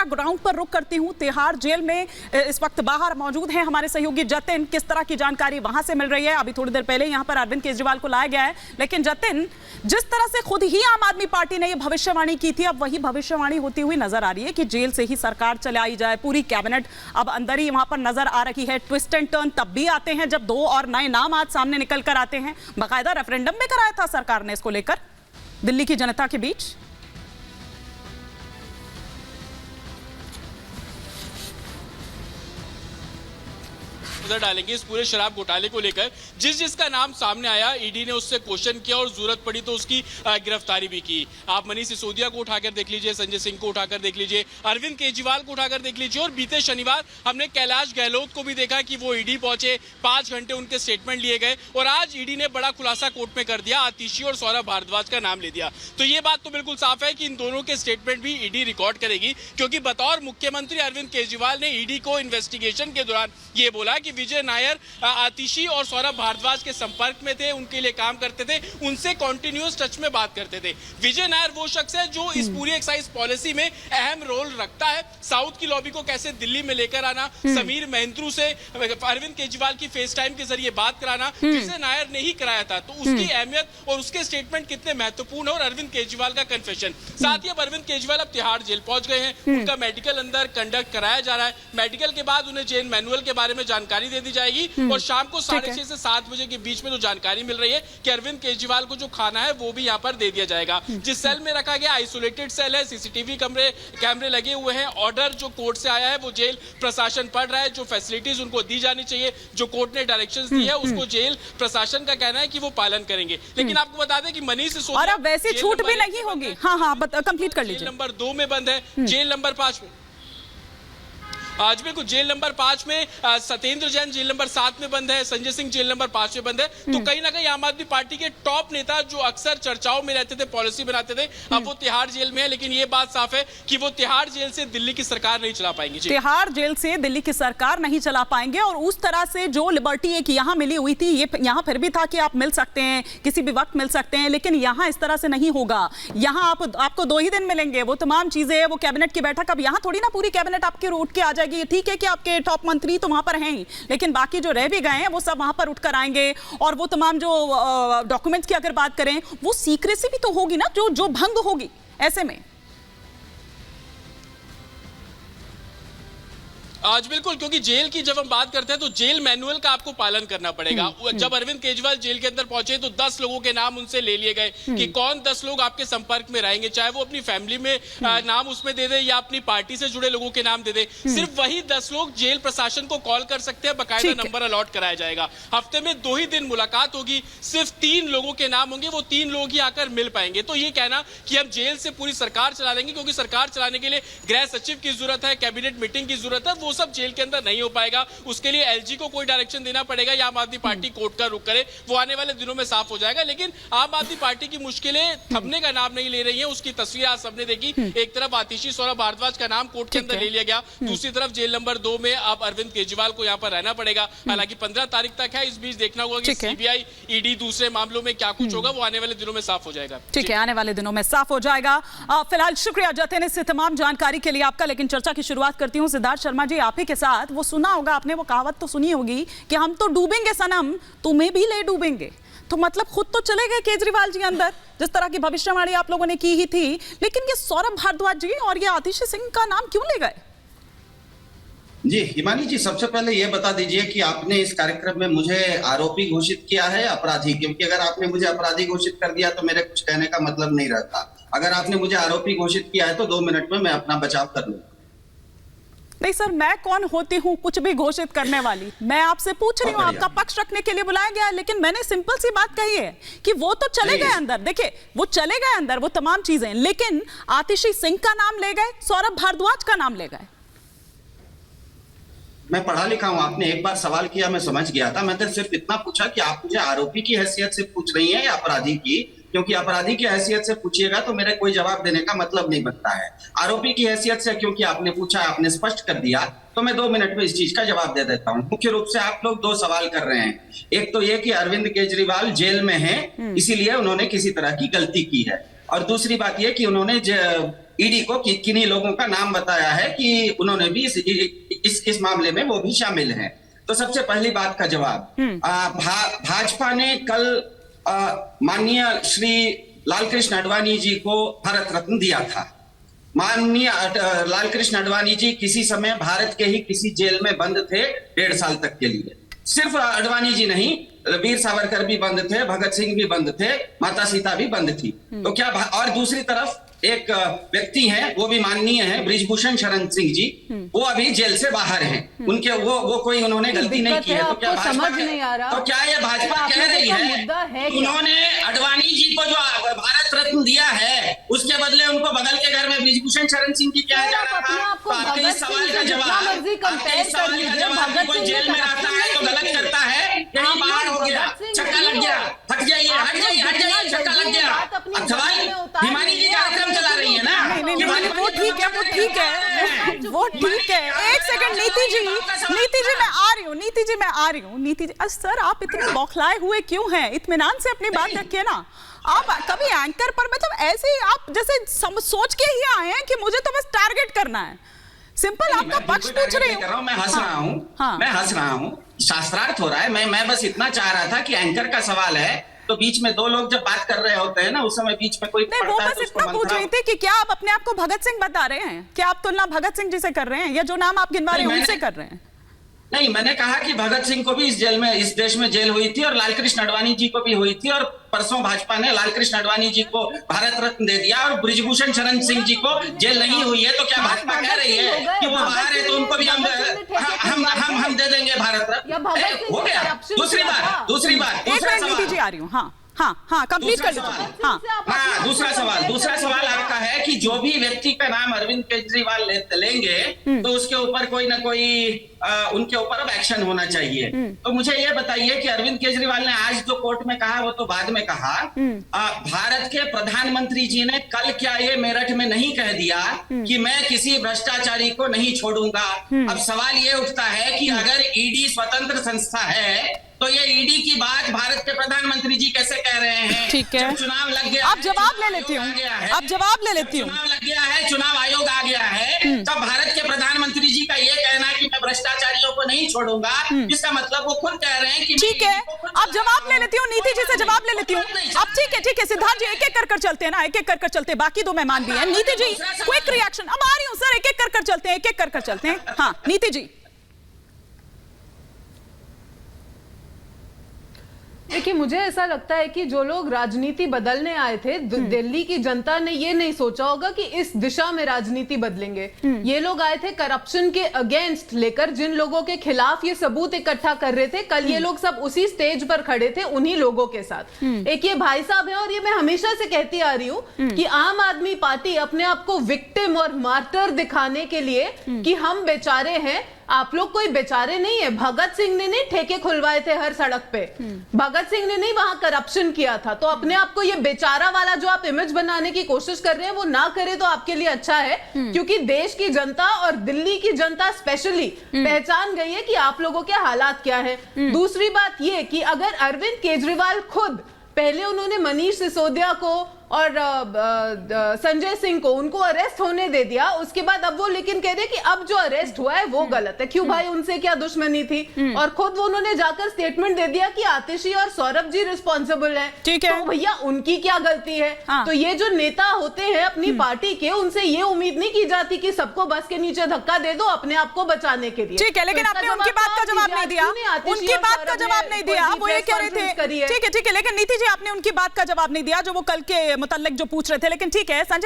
जरा ग्राउंड पर रुक करती हूँ। तिहाड़ जेल में इस वक्त बाहर मौजूद हैं हमारे सहयोगी जतिन। किस तरह की जानकारी वहां से मिल रही है? अभी थोड़ी देर पहले यहाँ पर अरविंद केजरीवाल को लाया गया है, लेकिन जतिन, जिस तरह से खुद ही आम आदमी पार्टी ने यह भविष्यवाणी की थी, अब वही भविष्यवाणी होती हुई नजर आ रही है कि जेल से ही सरकार चलाई जाए, पूरी कैबिनेट अब अंदर ही वहां पर नजर आ रही है। ट्विस्ट एंड टर्न तब भी आते हैं जब 2 और नए नाम आज सामने निकल कर आते हैं। बाकायदा रेफरेंडम में कराया था सरकार ने इसको लेकर दिल्ली की जनता के बीच। डालेंगे इस पूरे शराब घोटाले को लेकर। जिसका नाम सामने आया, ईडी ने उससे क्वेश्चन किया और जरूरत पड़ी तो उसकी गिरफ्तारी भी की। आप मनीष सिसोदिया को उठाकर देख लीजिए, संजय सिंह को उठाकर देख लीजिए, अरविंद केजरीवाल को उठाकर देख लीजिए, और बीते शनिवार हमने कैलाश गहलोत को भी देखा कि वो ईडी पहुंचे, 5 घंटे उनके स्टेटमेंट लिए गए, और आज ईडी ने बड़ा खुलासा कोर्ट में कर दिया, आतिशी और सौरभ भारद्वाज का नाम ले दिया। तो ये बात तो बिल्कुल साफ है कि इन दोनों के स्टेटमेंट भी ईडी रिकॉर्ड करेगी, क्योंकि बतौर मुख्यमंत्री अरविंद केजरीवाल ने ईडी को इन्वेस्टिगेशन के दौरान ये बोला कि विजय नायर आतिशी और सौरभ भारद्वाज के संपर्क में थे, उनके लिए काम करते थे, उनसे कॉन्टिन्यूअस टच में बात करते थे। विजय नायर वो शख्स है जो इस पूरी एक्साइज पॉलिसी में अहम रोल रखता है। साउथ की लॉबी को कैसे दिल्ली में लेकर आना, समीर महंद्रू से अरविंद केजरीवाल की फेस टाइम के जरिए बात कराना, विजय नायर ने ही कराया था। तो उसकी अहमियत और उसके स्टेटमेंट कितने महत्वपूर्ण है, और अरविंद केजरीवाल का कन्फेशन। साथ ही अब अरविंद केजरीवाल अब तिहाड़ जेल पहुंच गए हैं, उनका मेडिकल अंदर कंडक्ट कराया जा रहा है। मेडिकल के बाद उन्हें जेल मैनुअल के बारे में जानकारी दे दी जाएगी, और शाम को 6:30 से 7 बजे के बीच में जो जानकारी मिल रही है कि अरविंद केजरीवाल को जो खाना है वो भी यहाँ पर दे दिया जाएगा। जिस सेल में रखा गया आइसोलेटेड सेल है, सीसीटीवी कैमरे लगे हुए हैं, ऑर्डर जो कोर्ट से आया है वो जेल प्रशासन पढ़ रहा है, जो फैसिलिटीज उनको दी जानी चाहिए, जो कोर्ट ने डायरेक्शंस दी है, उसको जेल प्रशासन का कहना है कि वो पालन करेंगे। लेकिन आपको बता दें कि मनीष सिसोदिया, और अब वैसे छूट भी नहीं होगी। हाँ, कंप्लीट कर लीजिए। जेल नंबर 2 में बंद है, जेल नंबर 5 में आज बिल्कुल जेल नंबर 5 में सत्येंद्र जैन जेल नंबर 7 में बंद है, संजय सिंह जेल नंबर 5 में बंद है। तो कहीं ना कहीं आम आदमी पार्टी के टॉप नेता जो अक्सर चर्चाओं में रहते थे, पॉलिसी बनाते थे, अब वो तिहाड़ जेल में है। लेकिन ये बात साफ है कि वो तिहाड़ जेल से दिल्ली की सरकार नहीं चला पाएंगे। तिहाड़ जेल से दिल्ली की सरकार नहीं चला पाएंगे, और उस तरह से जो लिबर्टी एक यहाँ मिली हुई थी, ये यहाँ फिर भी था कि आप मिल सकते हैं, किसी भी वक्त मिल सकते हैं, लेकिन यहाँ इस तरह से नहीं होगा। यहाँ आपको 2 ही दिन मिलेंगे, वो तमाम चीजें, वो कैबिनेट की बैठक। अब यहाँ थोड़ी ना पूरी कैबिनेट आपके उठ के आ जाएगी। ठीक है कि आपके टॉप मंत्री तो वहां पर हैं ही, लेकिन बाकी जो रह भी गए हैं वो सब वहां पर उठकर आएंगे, और वो तमाम जो डॉक्यूमेंट्स की अगर बात करें, वो सीक्रेसी भी तो होगी ना, जो भंग होगी ऐसे में। आज बिल्कुल, क्योंकि जेल की जब हम बात करते हैं तो जेल मैनुअल का आपको पालन करना पड़ेगा। जब अरविंद केजरीवाल जेल के अंदर पहुंचे तो 10 लोगों के नाम उनसे ले लिए गए कि कौन 10 लोग आपके संपर्क में रहेंगे, चाहे वो अपनी फैमिली में नाम उसमें दे दे या अपनी पार्टी से जुड़े लोगों के नाम दे दे। सिर्फ वही 10 लोग जेल प्रशासन को कॉल कर सकते हैं, बाकायदा नंबर अलॉट कराया जाएगा। हफ्ते में 2 ही दिन मुलाकात होगी, सिर्फ 3 लोगों के नाम होंगे, वो 3 लोग ही आकर मिल पाएंगे। तो ये कहना कि हम जेल से पूरी सरकार चला लेंगे, क्योंकि सरकार चलाने के लिए गृह सचिव की जरूरत है, कैबिनेट मीटिंग की जरूरत है, वो सब जेल के अंदर नहीं हो पाएगा। उसके लिए एलजी को कोई डायरेक्शन देना पड़ेगा या आम आदमी पार्टी कोर्ट का रुख करे, वो आने वाले दिनों में साफ हो जाएगा। लेकिन आम आदमी पार्टी की मुश्किलें थमने का नाम नहीं ले रही है। उसकी तस्वीर आज सबने देखी। एक तरफ आतिशी सौरभ भारद्वाज का नाम कोर्ट के अंदर ले लिया गया, दूसरी तरफ जेल नंबर 2 में अब अरविंद केजरीवाल को यहाँ पर रहना पड़ेगा। हालांकि 15 तारीख तक है, इस बीच देखना होगा कि सीबीआई ईडी दूसरे मामलों में क्या कुछ होगा, वो आने वाले दिनों में साफ हो जाएगा। ठीक है, आने वाले दिनों में साफ हो जाएगा। फिलहाल शुक्रिया जतिन इस तमाम जानकारी के लिए आपका। लेकिन चर्चा की शुरुआत करती हूँ सिद्धार्थ शर्मा जी आप ही के साथ। वो सुना होगा आपने, वो कहावत तो सुनी होगी कि हम तो डूबेंगे सनम, तुम्हें भी ले डूबेंगे। तो मतलब खुद तो चले गए केजरीवाल जी अंदर, जिस तरह की भविष्यवाणी आप लोगों ने की ही थी, लेकिन ये सौरभ भारद्वाज जी और ये आतिशी सिंह का नाम क्यों ले गए? जी हिमानी जी, सबसे पहले ये बता दीजिए कि आपने इस कार्यक्रम में मुझे आरोपी घोषित किया है अपराधी? क्योंकि अगर आपने मुझे अपराधी घोषित कर दिया तो मेरे कुछ कहने का मतलब नहीं रहता। अगर आपने मुझे आरोपी घोषित किया है तो 2 मिनट में मैं अपना बचाव कर लूंगा। नहीं सर, मैं कौन होती हूँ कुछ भी घोषित करने वाली? मैं आपसे पूछ रही हूँ, आपका पक्ष रखने के लिए बुलाया गया है, लेकिन मैंने सिंपल सी बात कही है कि वो तो चले गए अंदर। देखिए, वो चले गए अंदर, वो तमाम चीजें, लेकिन आतिशी सिंह का नाम ले गए, सौरभ भारद्वाज का नाम ले गए। मैं पढ़ा लिखा हूँ, आपने एक बार सवाल किया, मैं समझ गया था। मैं तो सिर्फ इतना पूछा कि आप मुझे आरोपी की हैसियत से पूछ रही हैं या अपराधी की, क्योंकि अपराधी की हैसियत से पूछिएगा तो मेरे कोई जवाब देने का मतलब नहीं बनता है। आरोपी की हैसियत से क्योंकि आपने पूछा, आपने स्पष्ट कर दिया, तो मैं 2 मिनट में इस चीज का जवाब दे देता हूँ। मुख्य रूप से आप लोग 2 सवाल कर रहे हैं। एक तो ये कि अरविंद केजरीवाल जेल में हैं, इसीलिए उन्होंने किसी तरह की गलती की है, और दूसरी बात यह कि उन्होंने ईडी को किन्हीं लोगों का नाम बताया है कि उन्होंने भी इस मामले में वो भी शामिल हैं। तो सबसे पहली बात का जवाब, भाजपा ने कल माननीय श्री लालकृष्ण आडवाणी जी को भारत रत्न दिया था। माननीय लालकृष्ण आडवाणी जी किसी समय भारत के ही किसी जेल में बंद थे 1.5 साल तक के लिए। सिर्फ आडवाणी जी नहीं, वीर सावरकर भी बंद थे, भगत सिंह भी बंद थे, माता सीता भी बंद थी। तो क्या और दूसरी तरफ एक व्यक्ति हैं, वो भी माननीय हैं, बृजभूषण शरण सिंह जी, वो अभी जेल से बाहर हैं। उनके वो कोई उन्होंने गलती नहीं की है। तो क्या भाजपा तो क्या ये भाजपा कह रही है उन्होंने आडवाणी जी को जो भारत रत्न दिया है उसके बदले उनको बगल के घर में बृजभूषण शरण सिंह की क्या जा रहा था? तो आपके इस सवाल का जवाब, कोई जेल में रहता है तो गलत करता है, कहीं बाहर हो गया, छक्का लग गया, हट जाइए, छक्का लग गया। सवाल हिमानी जी कार्यक्रम चला रही है ना? नहीं, वो ठीक है, वो ठीक है। एक सेकंड नीति जी मैं आ रही हूँ। नीति जी, सर आप इतने बौखलाए हुए क्यों हैं? इत्मीनान से अपनी बात रखिए ना। आप कभी एंकर पर मतलब ऐसे ही आप जैसे सोच के ही आए हैं कि मुझे तो बस टारगेट करना है। सिंपल आपका पक्ष पूछ रही हूँ। मैं हंस रहा हूँ, शास्त्रार्थ हो रहा है। मैं बस इतना चाह रहा था कि एंकर का सवाल है तो बीच में दो लोग जब बात कर रहे होते हैं ना, उस समय बीच में कोई नहीं, वो बस इतना पूछ रही थी कि क्या आप अपने आप को भगत सिंह बता रहे हैं? क्या आप तुलना भगत सिंह जी से कर रहे हैं या जो नाम आप गिनवा रहे हैं उनसे कर रहे हैं? नहीं, मैंने कहा कि भगत सिंह को भी इस देश में जेल हुई थी और लालकृष्ण आडवाणी जी को भी हुई थी, और परसों भाजपा ने लालकृष्ण आडवाणी जी को भारत रत्न दे दिया और बृजभूषण शरण सिंह जी को जेल नहीं हुई है। तो क्या भाजपा कह रही है कि वो बाहर है तो उनको भी हम दे देंगे भारत रत्न? हो गया। दूसरी बात नीति जी आ रही हूँ। हाँ, कंप्लीट कर लीजिए। दूसरा सवाल आपका है कि जो भी व्यक्ति का नाम अरविंद केजरीवाल लेंगे तो उसके ऊपर कोई ना कोई उनके ऊपर अब एक्शन होना चाहिए। तो मुझे ये बताइए कि अरविंद केजरीवाल ने आज जो कोर्ट में कहा वो तो बाद में कहा, भारत के प्रधानमंत्री जी ने कल क्या ये मेरठ में नहीं कह दिया कि मैं किसी भ्रष्टाचारी को नहीं छोड़ूंगा? अब सवाल ये उठता है कि अगर ईडी स्वतंत्र संस्था है तो ये ईडी की बात भारत के प्रधानमंत्री जी कैसे कह रहे हैं? ठीक है, चुनाव लग गया, आप जवाब ले लेती हूँ। चुनाव लग गया है, चुनाव आयोग आ गया है, तब भारत के प्रधानमंत्री जी का ये कहना कि मैं भ्रष्टाचारियों को नहीं छोड़ूंगा, इसका मतलब वो खुद कह रहे हैं कि ठीक है, आप जवाब ले लेती हूँ। नीति जी से जवाब ले लेती हूँ। अब ठीक है सिद्धार्थ जी, एक एक कर चलते हैं ना, एक एक कर चलते हैं। बाकी दो मेहमान भी हैं। नीति जी क्विक रिएक्शन। अब आ रही हूँ सर, एक एक कर चलते हैं। हाँ नीति जी। देखिए, मुझे ऐसा लगता है कि जो लोग राजनीति बदलने आए थे, दिल्ली की जनता ने ये नहीं सोचा होगा कि इस दिशा में राजनीति बदलेंगे। ये लोग आए थे करप्शन के अगेंस्ट लेकर, जिन लोगों के खिलाफ ये सबूत इकट्ठा कर रहे थे। कल ये लोग सब उसी स्टेज पर खड़े थे, उन्हीं लोगों के साथ। एक ये भाई साहब है, और ये मैं हमेशा से कहती आ रही हूँ कि आम आदमी पार्टी अपने आप को विक्टिम और मार्टर दिखाने के लिए कि हम बेचारे हैं। आप लोग कोई बेचारे नहीं है। भगत सिंह ने नहीं ठेके खुलवाए थे हर सड़क पे, भगत सिंह ने नहीं वहां करप्शन किया था। तो अपने आप को ये बेचारा वाला जो आप इमेज बनाने की कोशिश कर रहे हैं वो ना करे तो आपके लिए अच्छा है, क्योंकि देश की जनता और दिल्ली की जनता स्पेशली पहचान गई है कि आप लोगों के हालात क्या है। दूसरी बात ये कि अगर अरविंद केजरीवाल खुद, पहले उन्होंने मनीष सिसोदिया को और संजय सिंह को, उनको अरेस्ट होने दे दिया, उसके बाद अब वो लेकिन कह रहे कि अब जो अरेस्ट हुआ है वो गलत है। क्यों भाई, उनसे क्या दुश्मनी थी? और खुद वो उन्होंने जाकर स्टेटमेंट दे दिया कि आतिशी और सौरभ जी रिस्पॉन्सिबल हैं। ठीक है, तो भैया उनकी क्या गलती है? तो ये जो नेता होते हैं अपनी पार्टी के, उनसे ये उम्मीद नहीं की जाती कि सबको बस के नीचे धक्का दे दो अपने आप को बचाने के लिए। ठीक है, लेकिन आपने उनकी बात का जवाब नहीं दिया। उनकी बात का जवाब नहीं दिया, वो ये कह रहे थे। ठीक है, लेकिन नीति जी आपने उनकी बात का जवाब नहीं दिया जो वो कल के मुतल्लिक जो पूछ रहे थे। लेकिन ठीक है, संजय